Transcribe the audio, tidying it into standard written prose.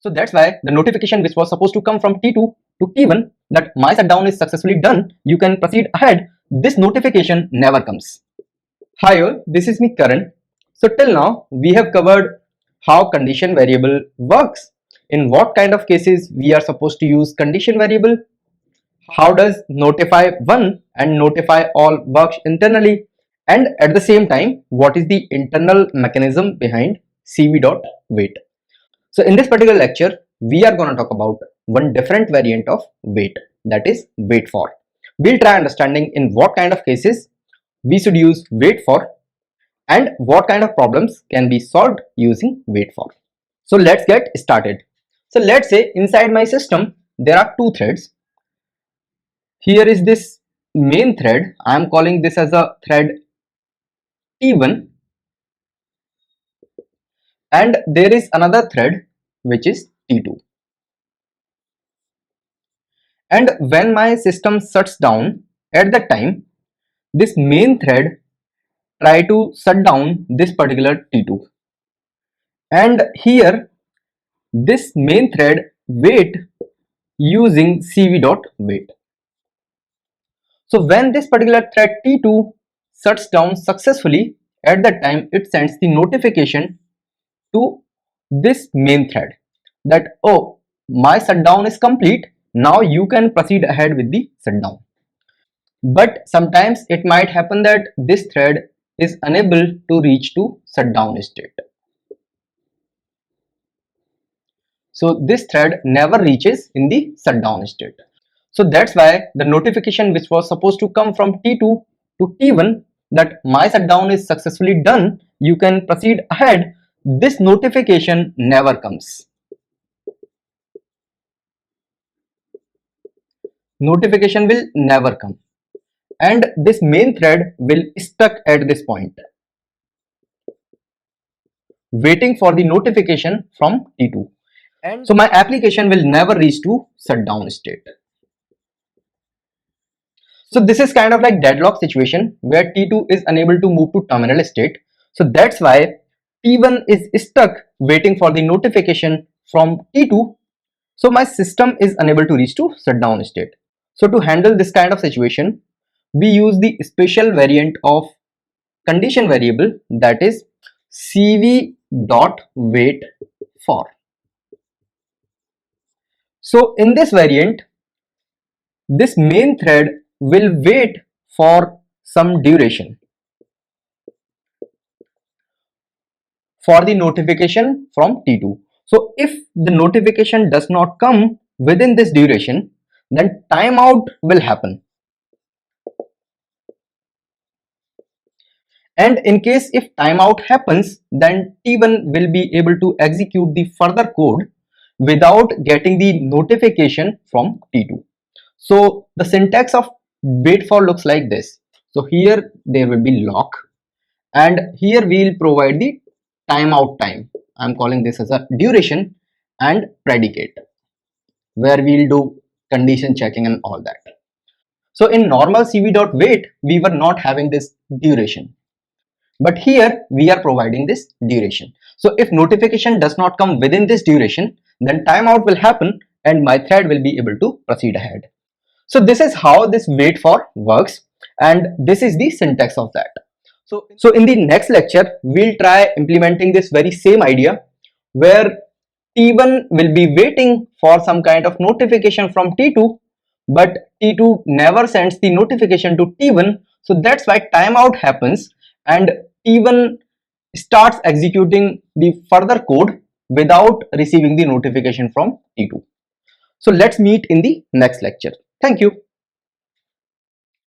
So that's why the notification which was supposed to come from T2 to T1 that my shutdown is successfully done, you can proceed ahead, this notification never comes. Hi all, this is me Karan. So till now we have covered how condition variable works, in what kind of cases we are supposed to use condition variable, how does notify one and notify all works internally, and at the same time what is the internal mechanism behind cv.wait. So in this particular lecture we are going to talk about one different variant of wait, that is wait for. We'll try understanding in what kind of cases we should use wait for and what kind of problems can be solved using wait for. So let's get started. So let's say inside my system there are two threads. Here is this main thread. I am calling this as a thread T1, and there is another thread which is T2. And when my system shuts down, at that time this main thread try to shut down this particular T2, and here this main thread wait using cv.wait. So when this particular thread T2 shuts down successfully, at that time it sends the notification to this main thread that, oh, my shutdown is complete, now you can proceed ahead with the shutdown. But sometimes it might happen that this thread is unable to reach to shutdown state. So this thread never reaches in the shutdown state. So that's why the notification which was supposed to come from T2 to T1 that my shutdown is successfully done, you can proceed ahead, this notification never comes. Notification will never come, and this main thread will stuck at this point waiting for the notification from T2, and so my application will never reach to shutdown state. So this is kind of like deadlock situation where T2 is unable to move to terminal state. So that's why T1 is stuck waiting for the notification from T2. So my system is unable to reach to shutdown state. So to handle this kind of situation, we use the special variant of condition variable, that is cv.wait for. So in this variant, this main thread will wait for some duration for the notification from T2. So if the notification does not come within this duration, then timeout will happen. And in case if timeout happens, then T1 will be able to execute the further code without getting the notification from T2. So the syntax of wait for looks like this. So here there will be lock, and here we will provide the timeout time. I'm calling this as a duration, and predicate, where we'll do condition checking and all that. So in normal cv.wait, we were not having this duration, but here we are providing this duration. So if notification does not come within this duration, then timeout will happen and my thread will be able to proceed ahead. So this is how this wait for works, and this is the syntax of that. So in the next lecture, we'll try implementing this very same idea where T1 will be waiting for some kind of notification from T2, but T2 never sends the notification to T1. So that's why timeout happens and T1 starts executing the further code without receiving the notification from T2. So let's meet in the next lecture. Thank you.